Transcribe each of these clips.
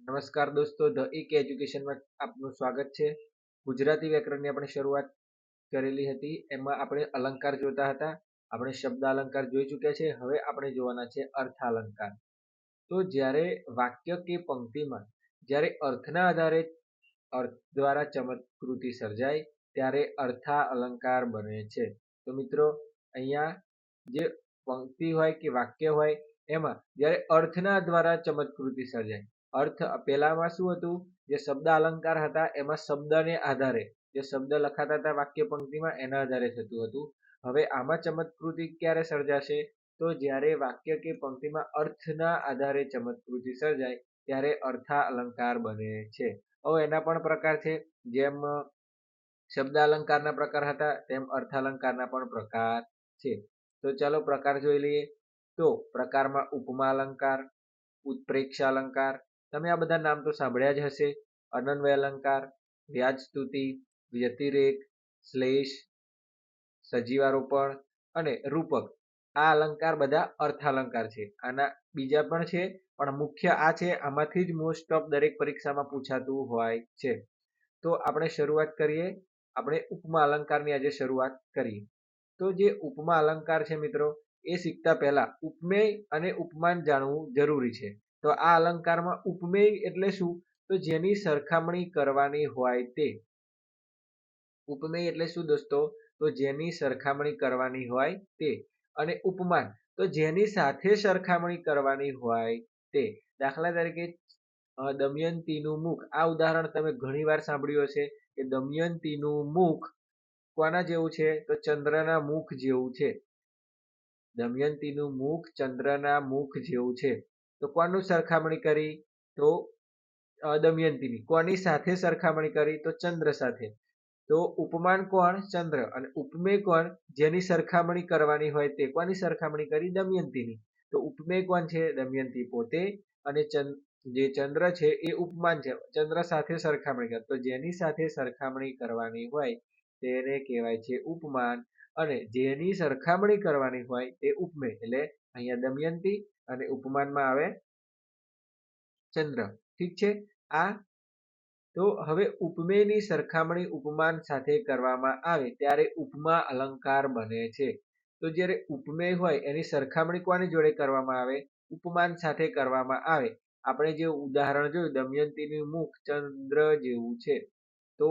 નમસ્કાર દોસ્તો, ધ એક એજ્યુકેશનમાં આપનું સ્વાગત છે. ગુજરાતી વ્યાકરણની આપણે શરૂઆત કરેલી હતી. એમાં આપણે અલંકાર જોતા હતા. આપણે શબ્દ અલંકાર જોઈ ચૂક્યા છે. હવે આપણે જોવાના છે અર્થાલંકાર. તો જ્યારે વાક્ય કે પંક્તિમાં જ્યારે અર્થના આધારે અર્થ દ્વારા ચમત્કૃતિ સર્જાય ત્યારે અર્થા અલંકાર બને છે. તો મિત્રો, અહીંયા જે પંક્તિ હોય કે વાક્ય હોય એમાં જ્યારે અર્થના દ્વારા ચમત્કૃતિ સર્જાય, અર્થ પહેલામાં શું હતું, જે શબ્દ અલંકાર હતા એમાં શબ્દને આધારે જે શબ્દ લખાતા હતા વાક્ય પંક્તિમાં એના આધારે થતું હતું. હવે આમાં ચમત્કૃતિ ક્યારે સર્જાશે? તો જ્યારે વાક્ય કે પંક્તિમાં અર્થના આધારે ચમત્કૃતિ સર્જાય ત્યારે અર્થા અલંકાર બને છે. હવે એના પણ પ્રકાર છે. જેમ શબ્દ અલંકારના પ્રકાર હતા તેમ અર્થાલંકારના પણ પ્રકાર છે. તો ચાલો પ્રકાર જોઈ લઈએ. તો પ્રકારમાં ઉપમા અલંકાર, ઉત્પ્રેક્ષા અલંકાર, તમે આ બધા નામ તો સાંભળ્યા જ હશે. અનન્વય અલંકાર, વ્યાજસ્તુતિ, વ્યતિરેક, શ્લેષ, સજીવારોપણ અને રૂપક. આ અલંકાર બધા અર્થાલંકાર છે. આના બીજા પણ છે, પણ મુખ્ય આ છે. આમાંથી જ મોસ્ટ ઓફ દરેક પરીક્ષામાં પૂછાતું હોય છે. તો આપણે શરૂઆત કરીએ. આપણે ઉપમા અલંકારની આજે શરૂઆત કરીએ. તો જે ઉપમા અલંકાર છે મિત્રો, એ શીખતા પહેલા ઉપમેય અને ઉપમાન જાણવું જરૂરી છે. તો આ અલંકારમાં ઉપમેય એટલે શું? તો જેની સરખામણી કરવાની હોય તે. ઉપમેય એટલે શું દોસ્તો? તો જેની સરખામણી કરવાની હોય તે. અને ઉપમાન તો જેની સાથે સરખામણી કરવાની હોય તે. દાખલા તરીકે દમયંતીનું મુખ. આ ઉદાહરણ તમે ઘણી વાર સાંભળ્યું હશે કે દમયંતીનું મુખ કોના જેવું છે? તો ચંદ્રના મુખ જેવું છે. દમયંતીનું મુખ ચંદ્રના મુખ જેવું છે. તો કોનું સરખામણી કરી? તો દમયંતીની. કોની સાથે સરખામણી કરી? તો ચંદ્ર સાથે. તો ઉપમાન કોણ? ચંદ્ર. અને ઉપમેય કોણ? જેની સરખામણી કરવાની હોય તે. કોની સરખામણી કરી? દમયંતીની. તો ઉપમેય કોણ છે? દમયંતી પોતે. અને જે ચંદ્ર છે એ ઉપમાન છે. ચંદ્ર સાથે સરખામણી કરે. તો જેની સાથે સરખામણી કરવાની હોય તેને કહેવાય છે ઉપમાન. અને જેની સરખામણી કરવાની હોય તે ઉપમેય. એટલે અહીંયા દમયંતી અને ઉપમાનમાં આવે ચંદ્ર. ઠીક છે. આ તો હવે ઉપમેયની સરખામણી ઉપમાન સાથે કરવામાં આવે ત્યારે ઉપમા અલંકાર બને છે. તો જ્યારે ઉપમેય હોય એની સરખામણી કોની જોડે કરવામાં આવે? ઉપમાન સાથે કરવામાં આવે. આપણે જે ઉદાહરણ જોયું, દમયંતીનું મુખ ચંદ્ર જેવું છે. તો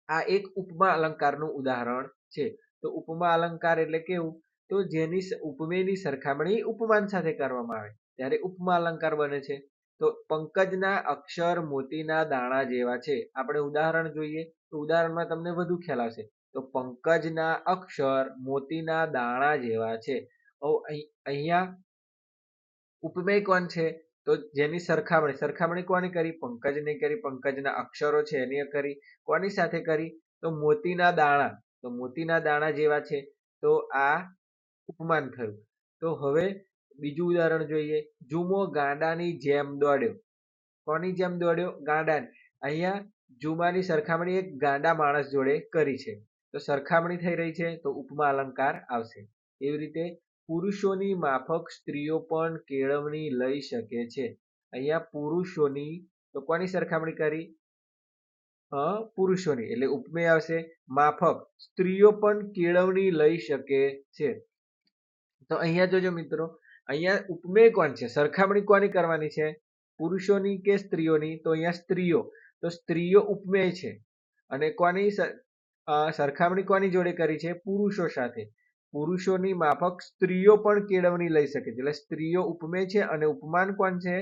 આ એક ઉપમા અલંકારનું ઉદાહરણ છે. તો ઉપમા અલંકાર એટલે કેવું? તો જેની ઉપમેયની સરખામણી ઉપમાન સાથે કરવામાં આવે ત્યારે ઉપમા અલંકાર બને છે. તો પંકજના અક્ષર મોતીના દાણા જેવા છે. આપણે ઉદાહરણ જોઈએ તો ઉદાહરણમાં તમને વધુ ખ્યાલ આવશે. તો પંકજના અક્ષર મોતીના દાણા જેવા છે. અહીંયા ઉપમેય કોણ છે? તો જેની સરખામણી કોની કરી? પંકજને કરી. પંકજના અક્ષરો છે એની કરી. કોની સાથે કરી? તો મોતીના દાણા. તો મોતીના દાણા જેવા છે. તો આ ઉપમાન થયું. તો હવે બીજું ઉદાહરણ જોઈએ. જુમો ગાંડાની જેમ દોડ્યો. કોની જેમ દોડ્યો? ગાંડાની. અહીંયા જુમાની સરખામણી એક ગાંડા માણસ જોડે કરી છે. તો સરખામણી થઈ રહી છે. તો ઉપમા અલંકાર આવશે. એવી રીતે પુરુષોની માફક સ્ત્રીઓ પણ કેળવણી લઈ શકે છે. અહીંયા પુરુષોની તો કોની સરખામણી કરી? પુરુષોની. એટલે ઉપમેય આવશે. માફક સ્ત્રીઓ પણ કેળવણી લઈ શકે છે. તો અહીંયા જોજો મિત્રો, અહીંયા ઉપમેય કોણ છે? સરખામણી કોની કરવાની છે? પુરુષોની કે સ્ત્રીઓની? તો અહીંયા સ્ત્રીઓ. તો સ્ત્રીઓ ઉપમેય છે. અને કોની સરખામણી કોની જોડે કરી છે? પુરુષો સાથે. પુરુષોની માફક સ્ત્રીઓ પણ કેળવણી લઈ શકે છે. એટલે સ્ત્રીઓ ઉપમેય છે અને ઉપમાન કોણ છે?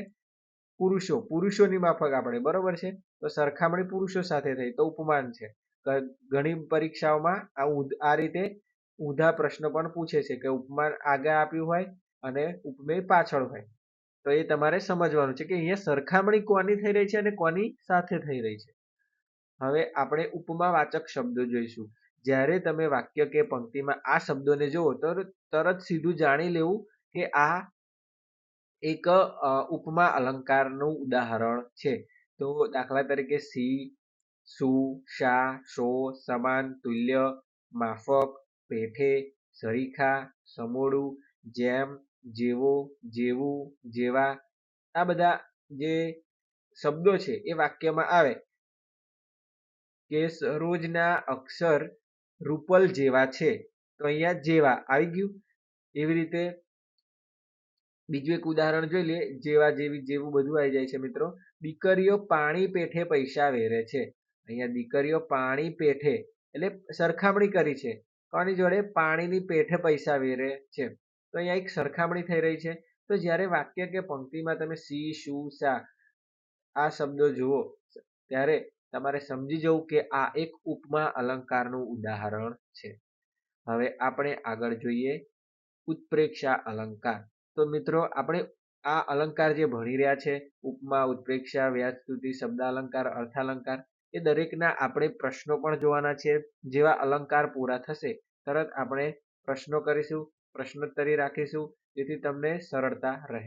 પુરુષો. પુરુષોની માફક આપણે, બરોબર છે. તો સરખામણી પુરુષો સાથે થઈ તો ઉપમાન છે. ઘણી પરીક્ષાઓમાં આ રીતે ઊંધા પ્રશ્નો પણ પૂછે છે કે ઉપમાન આગળ આપ્યું હોય અને ઉપમેય પાછળ હોય. તો એ તમારે સમજવાનું છે કે અહીંયા સરખામણી કોની થઈ રહી છે અને કોની સાથે થઈ રહી છે. હવે આપણે ઉપમાવાચક શબ્દો જોઈશું. જ્યારે તમે વાક્ય કે પંક્તિમાં આ શબ્દોને જુઓ તો તરત સીધું જાણી લેવું કે આ એક ઉપમા અલંકારનું ઉદાહરણ છે. તો દાખલા તરીકે સી, સુ, શા, શો, સમાન, તુલ્ય, માફક, પેઠે, સરીખા, સમોડું, જેમ, જેવો, જેવું, જેવા. આ બધા જે શબ્દો છે એ વાક્યમાં આવે કે સરોજના અક્ષર રૂપલ જેવા છે, તો અહીંયા જેવા આવી ગયું. એવી રીતે બીજું એક ઉદાહરણ જોઈ લઈએ, જેવા જેવી જેવું બધું આવી જાય છે મિત્રો. દીકરીઓ પાણી પેઠે પૈસા વેરે છે. અહીંયા દીકરીઓ પાણી પેઠે એટલે સરખામણી કરી છે કોની જોડે? પાણીની પેઠે પૈસા વેરે છે. તો અહીંયા એક સરખામણી થઈ રહી છે. તો જ્યારે વાક્ય કે પંક્તિમાં તમે સી, શું, શા આ શબ્દો જુઓ ત્યારે તમારે સમજી જવું કે આ એક ઉપમા અલંકારનું ઉદાહરણ છે. હવે આપણે આગળ જોઈએ ઉત્પ્રેક્ષા અલંકાર. તો મિત્રો આપણે આ અલંકાર જે ભણી રહ્યા છે, ઉપમા, ઉત્પ્રેક્ષા, વ્યાજસ્તુતિ, શબ્દાલંકાર, અર્થાલંકાર, એ દરેકના આપણે પ્રશ્નો પણ જોવાના છે. જેવા અલંકાર પૂરા થશે તરત આપણે પ્રશ્નો કરીશું, પ્રશ્નોત્તરી રાખીશું, જેથી તમને સરળતા રહે.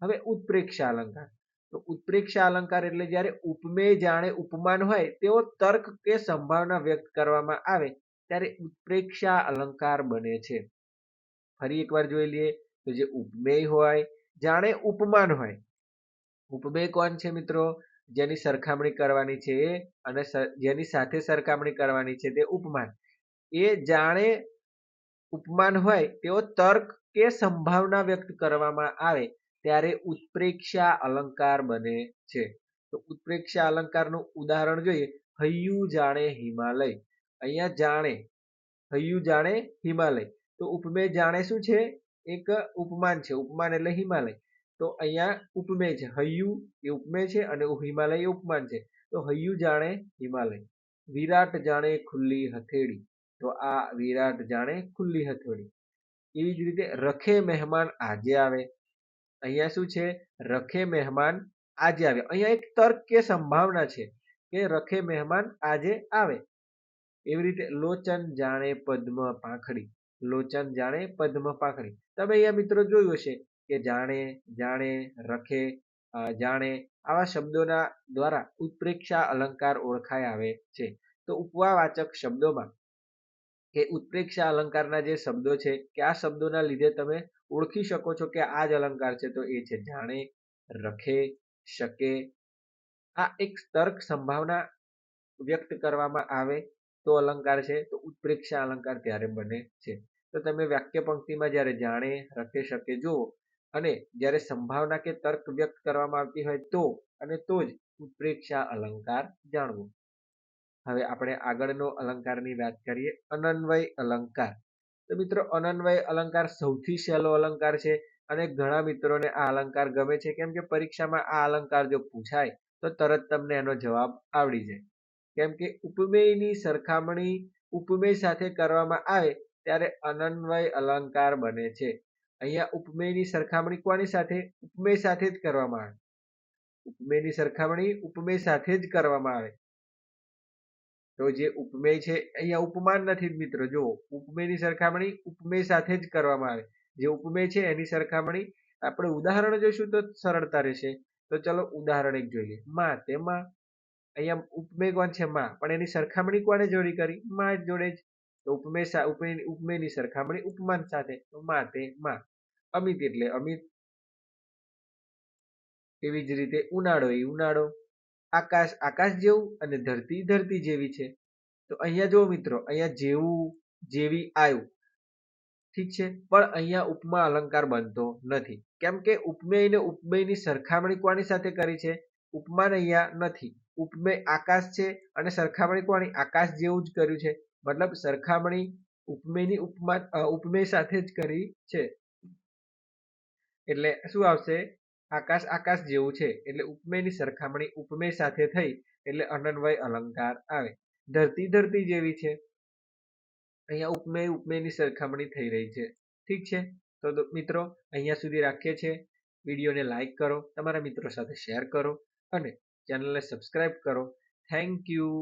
હવે ઉત્પ્રેક્ષા અલંકાર. તો ઉત્પ્રેક્ષા અલંકાર એટલે જ્યારે ઉપમેય જાણે ઉપમાન હોય તેવો તર્ક કે સંભાવના વ્યક્ત કરવામાં આવે ત્યારે ઉત્પ્રેક્ષા અલંકાર બને છે. ફરી એકવાર જોઈ લઈએ તો જે ઉપમેય હોય જાણે ઉપમાન હોય. ઉપમેય કોણ છે મિત્રો? જેની સરખામણી કરવાની છે અને જેની સાથે સરખામણી કરવાની છે તે ઉપમાન. એ જાણે ઉપમાન હોય તેવો તર્ક કે સંભાવના વ્યક્ત કરવામાં આવે ત્યારે ઉત્પ્રેક્ષા અલંકાર બને છે. તો ઉત્પ્રેક્ષા અલંકારનું ઉદાહરણ જોઈએ. હૈયું જાણે હિમાલય. અહીંયા જાણે, હૈયું જાણે હિમાલય. તો ઉપમેય જાણે શું છે? એક ઉપમાન છે. ઉપમાન એટલે હિમાલય. તો અહીંયા ઉપમેય છે. હૈયું એ ઉપમેય છે અને હિમાલય એ ઉપમાન છે. તો હૈયું જાણે હિમાલય. વિરાટ જાણે ખુલ્લી હથેળી. તો આ વિરાટ જાણે ખુલ્લી હથેળી. એવી જ રીતે રખે મહેમાન આજે આવે. અહીંયા શું છે? રખે મહેમાન આજે આવે. અહીંયા એક તર્ક કે સંભાવના છે કે રખે મહેમાન આજે આવે. એવી રીતે લોચન જાણે પદ્મ પાંખડી. લોચન જાણે પદ્મ પાંખડી. તમે અહીંયા મિત્રો જોયું હશે કે જાણે, જાણે, રખે, જાણે આવા શબ્દોના દ્વારા ઉત્પ્રેક્ષા અલંકાર ઓળખાય આવે છે. તો ઉપમાવાચક શબ્દોમાં કે ઉત્પ્રેક્ષા અલંકારના જે શબ્દો છે કે આ શબ્દોના લીધે તમે ઓળખી શકો છો કે આ જ અલંકાર છે. તો એ છે જાણે, રખે, શકે. આ એક તર્ક સંભાવના વ્યક્ત કરવામાં આવે તો અલંકાર છે. તો ઉત્પ્રેક્ષા અલંકાર ત્યારે બને છે. તો તમે વાક્ય પંક્તિમાં જ્યારે જાણે, રખે, શકે જુઓ અને જ્યારે સંભાવના કે તર્ક વ્યક્ત કરવામાં આવતી હોય તો અને તો જ ઉત્પ્રેક્ષા અલંકાર જાણવો. હવે આપણે આગળનો અલંકારની વાત કરીએ, અનન્વય અલંકાર. તો મિત્રો અનન્વય અલંકાર સૌથી સહેલો અલંકાર છે અને ઘણા મિત્રોને આ અલંકાર ગમે છે, કેમ કે પરીક્ષામાં આ અલંકાર જો પૂછાય તો તરત તમને એનો જવાબ આવડી જાય. કેમ કે ઉપમેયની સરખામણી ઉપમેય સાથે કરવામાં આવે ત્યારે અનન્વય અલંકાર બને છે. અહીંયા ઉપમેયની સરખામણી કોની સાથે? ઉપમેય સાથે જ કરવામાં આવે. ઉપમેયની સરખામણી ઉપમેય સાથે જ કરવામાં આવે. તો જે ઉપમેય છે અહીંયા ઉપમાન નથી મિત્રો. જો ઉપમેયની સરખામણી ઉપમેય સાથે જ કરવામાં આવે. જે ઉપમેય છે એની સરખામણી આપણે ઉદાહરણ જોઈશું તો સરળતા રહેશે. તો ચલો ઉદાહરણ એક જોઈએ. માં તે માં. અહીંયા ઉપમેય કોણ છે? માં. પણ એની સરખામણી કોને જોડે કરી? માં જોડે જ. તો ઉપમેયની સરખામણી ઉપમાન સાથે. તો માં તે માં. અમિત એટલે અમિત. એવી જ રીતે ઉનાળો એ ઉનાળો. આકાશ આકાશ જેવું અને ધરતી ધરતી જેવી છે. તો અહીંયા જો મિત્રો, અહીંયા જેવું, જેવી આવ્યું, ઠીક છે, પણ અહીંયા ઉપમા અલંકાર બનતો નથી. કેમ કે ઉપમેય ને ઉપમેયની સરખામણી કોની સાથે કરી છે? ઉપમાન અહીંયા નથી. ઉપમેય આકાશ છે અને સરખામણી કોની? આકાશ જેવું જ કર્યું છે. મતલબ સરખામણી ઉપમેયની ઉપમેય સાથે જ કરી છે. એટલે શું આવશે? આકાશ આકાશ જેવું છે. એટલે ઉપમેયની સરખામણી ઉપમેય સાથે થઈ એટલે અનન્વય અલંકાર આવે. ધરતી ધરતી જેવી છે. અહીંયા ઉપમેય ઉપમેયની સરખામણી થઈ રહી છે. ઠીક છે. તો મિત્રો અહીંયા સુધી રાખીએ છીએ. વિડીયોને લાઈક કરો, તમારા મિત્રો સાથે શેર કરો અને ચેનલને સબસ્ક્રાઇબ કરો. Thank you.